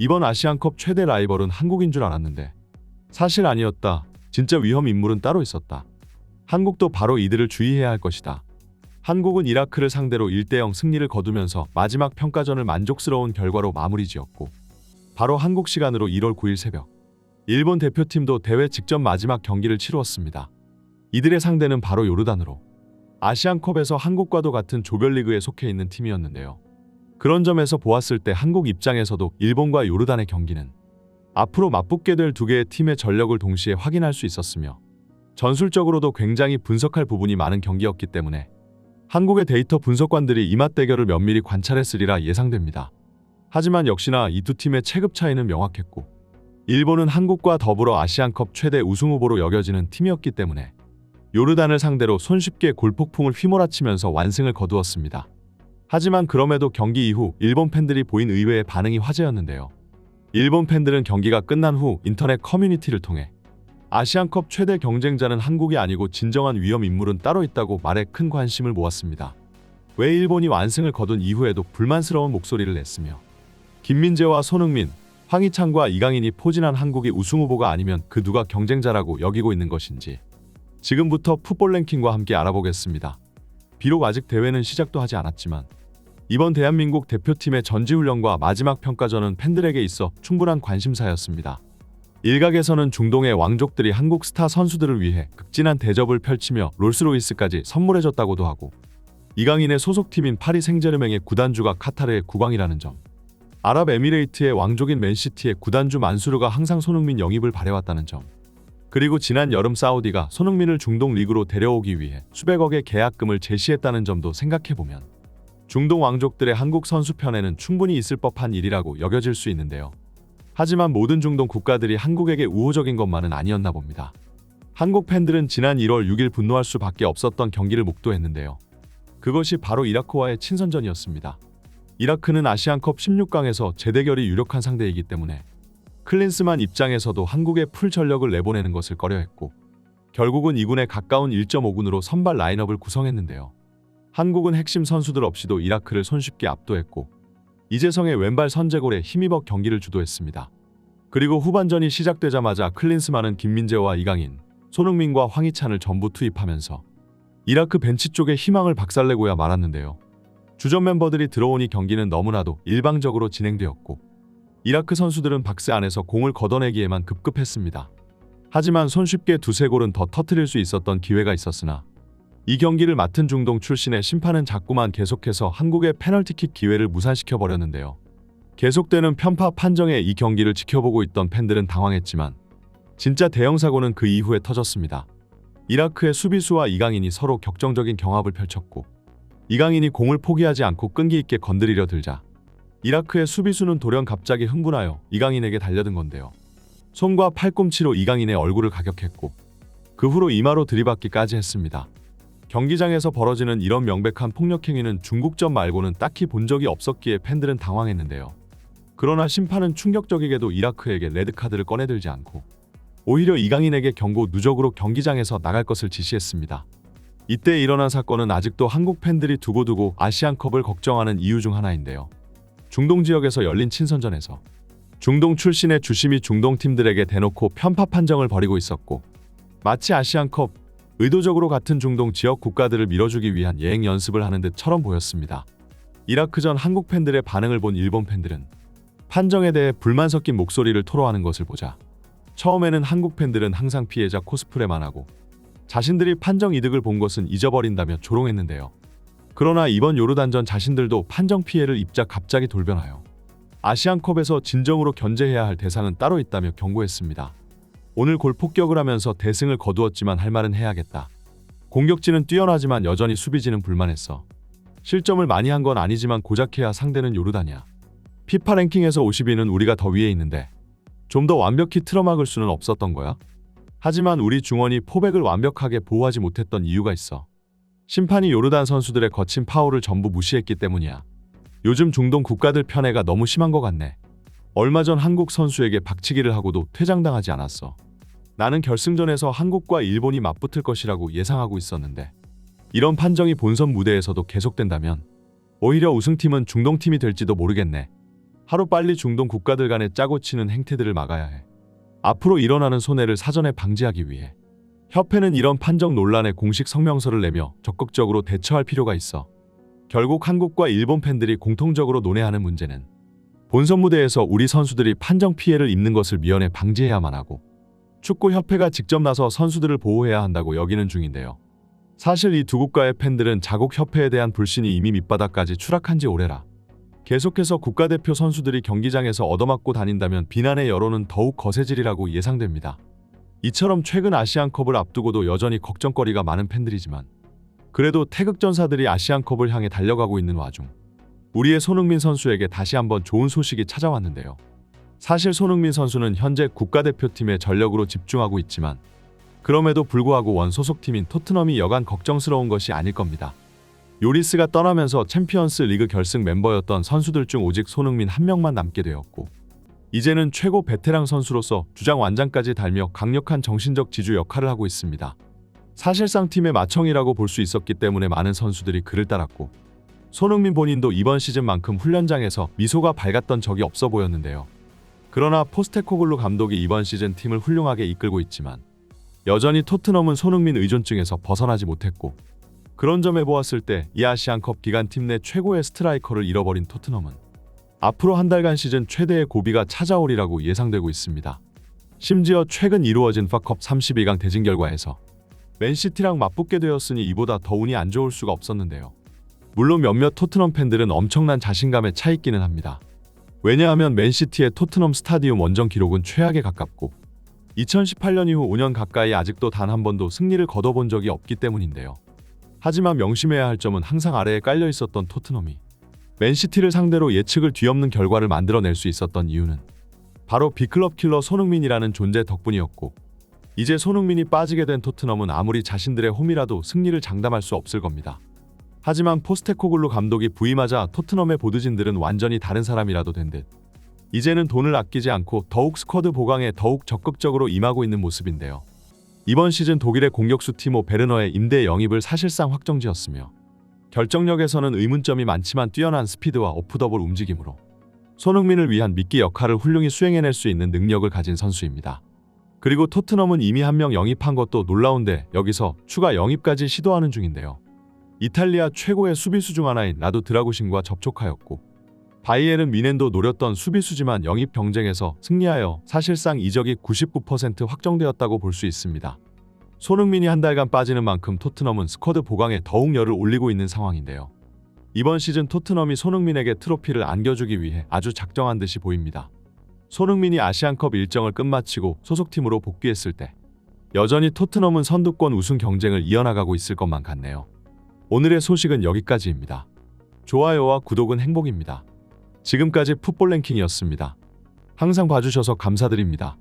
이번 아시안컵 최대 라이벌은 한국인 줄 알았는데 사실 아니었다. 진짜 위험 인물은 따로 있었다. 한국도 바로 이들을 주의해야 할 것이다. 한국은 이라크를 상대로 1대0 승리를 거두면서 마지막 평가전을 만족스러운 결과로 마무리 지었고, 바로 한국 시간으로 1월 9일 새벽 일본 대표팀도 대회 직전 마지막 경기를 치루었습니다. 이들의 상대는 바로 요르단으로 아시안컵에서 한국과도 같은 조별리그에 속해 있는 팀이었는데요. 그런 점에서 보았을 때 한국 입장에서도 일본과 요르단의 경기는 앞으로 맞붙게 될 두 개의 팀의 전력을 동시에 확인할 수 있었으며, 전술적으로도 굉장히 분석할 부분이 많은 경기였기 때문에 한국의 데이터 분석관들이 이 맞대결을 면밀히 관찰했으리라 예상됩니다. 하지만 역시나 이 두 팀의 체급 차이는 명확했고, 일본은 한국과 더불어 아시안컵 최대 우승 후보로 여겨지는 팀이었기 때문에 요르단을 상대로 손쉽게 골폭풍을 휘몰아치면서 완승을 거두었습니다. 하지만 그럼에도 경기 이후 일본 팬들이 보인 의외의 반응이 화제였는데요. 일본 팬들은 경기가 끝난 후 인터넷 커뮤니티를 통해 아시안컵 최대 경쟁자는 한국이 아니고 진정한 위험 인물은 따로 있다고 말해 큰 관심을 모았습니다. 왜 일본이 완승을 거둔 이후에도 불만스러운 목소리를 냈으며, 김민재와 손흥민, 황희찬과 이강인이 포진한 한국이 우승 후보가 아니면 그 누가 경쟁자라고 여기고 있는 것인지 지금부터 풋볼 랭킹과 함께 알아보겠습니다. 비록 아직 대회는 시작도 하지 않았지만 이번 대한민국 대표팀의 전지훈련과 마지막 평가전은 팬들에게 있어 충분한 관심사였습니다. 일각에서는 중동의 왕족들이 한국 스타 선수들을 위해 극진한 대접을 펼치며 롤스로이스까지 선물해줬다고도 하고, 이강인의 소속팀인 파리 생제르맹의 구단주가 카타르의 국왕이라는 점, 아랍에미레이트의 왕족인 맨시티의 구단주 만수르가 항상 손흥민 영입을 바래왔다는 점, 그리고 지난 여름 사우디가 손흥민을 중동 리그로 데려오기 위해 수백억의 계약금을 제시했다는 점도 생각해보면 중동 왕족들의 한국 선수 편에는 충분히 있을 법한 일이라고 여겨질 수 있는데요. 하지만 모든 중동 국가들이 한국에게 우호적인 것만은 아니었나 봅니다. 한국 팬들은 지난 1월 6일 분노할 수밖에 없었던 경기를 목도했는데요. 그것이 바로 이라크와의 친선전이었습니다. 이라크는 아시안컵 16강에서 재대결이 유력한 상대이기 때문에 클린스만 입장에서도 한국에 풀 전력을 내보내는 것을 꺼려했고, 결국은 2군에 가까운 1.5군으로 선발 라인업을 구성했는데요. 한국은 핵심 선수들 없이도 이라크를 손쉽게 압도했고, 이재성의 왼발 선제골에 힘입어 경기를 주도했습니다. 그리고 후반전이 시작되자마자 클린스만은 김민재와 이강인, 손흥민과 황희찬을 전부 투입하면서 이라크 벤치 쪽에 희망을 박살내고야 말았는데요. 주전 멤버들이 들어오니 경기는 너무나도 일방적으로 진행되었고, 이라크 선수들은 박스 안에서 공을 걷어내기에만 급급했습니다. 하지만 손쉽게 두세 골은 더 터뜨릴 수 있었던 기회가 있었으나 이 경기를 맡은 중동 출신의 심판은 자꾸만 계속해서 한국의 페널티킥 기회를 무산시켜버렸는데요. 계속되는 편파 판정에 이 경기를 지켜보고 있던 팬들은 당황했지만 진짜 대형 사고는 그 이후에 터졌습니다. 이라크의 수비수와 이강인이 서로 격정적인 경합을 펼쳤고, 이강인이 공을 포기하지 않고 끈기 있게 건드리려 들자 이라크의 수비수는 돌연 갑자기 흥분하여 이강인에게 달려든 건데요. 손과 팔꿈치로 이강인의 얼굴을 가격했고, 그 후로 이마로 들이받기까지 했습니다. 경기장에서 벌어지는 이런 명백한 폭력 행위는 중국전 말고는 딱히 본 적이 없었기에 팬들은 당황했는데요. 그러나 심판은 충격적이게도 이라크에게 레드카드를 꺼내들지 않고 오히려 이강인에게 경고 누적으로 경기장에서 나갈 것을 지시했습니다. 이때 일어난 사건은 아직도 한국 팬들이 두고두고 아시안컵을 걱정하는 이유 중 하나인데요. 중동 지역에서 열린 친선전에서 중동 출신의 주심이 중동 팀들에게 대놓고 편파 판정을 벌이고 있었고, 마치 아시안컵 의도적으로 같은 중동 지역 국가들을 밀어주기 위한 예행 연습을 하는 듯처럼 보였습니다. 이라크전 한국 팬들의 반응을 본 일본 팬들은 판정에 대해 불만 섞인 목소리를 토로하는 것을 보자 처음에는 한국 팬들은 항상 피해자 코스프레만 하고 자신들이 판정 이득을 본 것은 잊어버린다며 조롱했는데요. 그러나 이번 요르단전 자신들도 판정 피해를 입자 갑자기 돌변하여 아시안컵에서 진정으로 견제해야 할 대상은 따로 있다며 경고했습니다. 오늘 골 폭격을 하면서 대승을 거두었지만 할 말은 해야겠다. 공격진은 뛰어나지만 여전히 수비진은 불만했어. 실점을 많이 한 건 아니지만 고작 해야 상대는 요르단이야. 피파 랭킹에서 50위는 우리가 더 위에 있는데 좀 더 완벽히 틀어막을 수는 없었던 거야? 하지만 우리 중원이 포백을 완벽하게 보호하지 못했던 이유가 있어. 심판이 요르단 선수들의 거친 파울을 전부 무시했기 때문이야. 요즘 중동 국가들 편애가 너무 심한 것 같네. 얼마 전 한국 선수에게 박치기를 하고도 퇴장당하지 않았어. 나는 결승전에서 한국과 일본이 맞붙을 것이라고 예상하고 있었는데 이런 판정이 본선 무대에서도 계속된다면 오히려 우승팀은 중동팀이 될지도 모르겠네. 하루빨리 중동 국가들 간의 짜고 치는 행태들을 막아야 해. 앞으로 일어나는 손해를 사전에 방지하기 위해 협회는 이런 판정 논란에 공식 성명서를 내며 적극적으로 대처할 필요가 있어. 결국 한국과 일본 팬들이 공통적으로 논의하는 문제는 본선 무대에서 우리 선수들이 판정 피해를 입는 것을 미연에 방지해야만 하고 축구협회가 직접 나서 선수들을 보호해야 한다고 여기는 중인데요. 사실 이 두 국가의 팬들은 자국 협회에 대한 불신이 이미 밑바닥까지 추락한 지 오래라. 계속해서 국가대표 선수들이 경기장에서 얻어맞고 다닌다면 비난의 여론은 더욱 거세지리라고 예상됩니다. 이처럼 최근 아시안컵을 앞두고도 여전히 걱정거리가 많은 팬들이지만 그래도 태극전사들이 아시안컵을 향해 달려가고 있는 와중 우리의 손흥민 선수에게 다시 한번 좋은 소식이 찾아왔는데요. 사실 손흥민 선수는 현재 국가대표팀에 전력으로 집중하고 있지만 그럼에도 불구하고 원 소속팀인 토트넘이 여간 걱정스러운 것이 아닐 겁니다. 요리스가 떠나면서 챔피언스 리그 결승 멤버였던 선수들 중 오직 손흥민 한 명만 남게 되었고 이제는 최고 베테랑 선수로서 주장 완장까지 달며 강력한 정신적 지주 역할을 하고 있습니다. 사실상 팀의 마청이라고 볼 수 있었기 때문에 많은 선수들이 그를 따랐고 손흥민 본인도 이번 시즌만큼 훈련장에서 미소가 밝았던 적이 없어 보였는데요. 그러나 포스테코글루 감독이 이번 시즌 팀을 훌륭하게 이끌고 있지만 여전히 토트넘은 손흥민 의존증에서 벗어나지 못했고 그런 점에 보았을 때 이 아시안컵 기간 팀 내 최고의 스트라이커를 잃어버린 토트넘은 앞으로 한 달간 시즌 최대의 고비가 찾아오리라고 예상되고 있습니다. 심지어 최근 이루어진 FA컵 32강 대진 결과에서 맨시티랑 맞붙게 되었으니 이보다 더 운이 안 좋을 수가 없었는데요. 물론 몇몇 토트넘 팬들은 엄청난 자신감에 차 있기는 합니다. 왜냐하면 맨시티의 토트넘 스타디움 원정 기록은 최악에 가깝고 2018년 이후 5년 가까이 아직도 단 한 번도 승리를 거둬본 적이 없기 때문인데요. 하지만 명심해야 할 점은 항상 아래에 깔려 있었던 토트넘이 맨시티를 상대로 예측을 뒤엎는 결과를 만들어낼 수 있었던 이유는 바로 빅클럽 킬러 손흥민이라는 존재 덕분이었고 이제 손흥민이 빠지게 된 토트넘은 아무리 자신들의 홈이라도 승리를 장담할 수 없을 겁니다. 하지만 포스테코글루 감독이 부임하자 토트넘의 보드진들은 완전히 다른 사람이라도 된 듯 이제는 돈을 아끼지 않고 더욱 스쿼드 보강에 더욱 적극적으로 임하고 있는 모습인데요. 이번 시즌 독일의 공격수 티모 베르너의 임대 영입을 사실상 확정지었으며 결정력에서는 의문점이 많지만 뛰어난 스피드와 오프더볼 움직임으로 손흥민을 위한 미끼 역할을 훌륭히 수행해낼 수 있는 능력을 가진 선수입니다. 그리고 토트넘은 이미 한 명 영입한 것도 놀라운데 여기서 추가 영입까지 시도하는 중인데요. 이탈리아 최고의 수비수 중 하나인 라도 드라구신과 접촉하였고 바이에른 미넨도 노렸던 수비수지만 영입 경쟁에서 승리하여 사실상 이적이 99% 확정되었다고 볼 수 있습니다. 손흥민이 한 달간 빠지는 만큼 토트넘은 스쿼드 보강에 더욱 열을 올리고 있는 상황인데요. 이번 시즌 토트넘이 손흥민에게 트로피를 안겨주기 위해 아주 작정한 듯이 보입니다. 손흥민이 아시안컵 일정을 끝마치고 소속팀으로 복귀했을 때 여전히 토트넘은 선두권 우승 경쟁을 이어나가고 있을 것만 같네요. 오늘의 소식은 여기까지입니다. 좋아요와 구독은 행복입니다. 지금까지 풋볼랭킹이었습니다. 항상 봐주셔서 감사드립니다.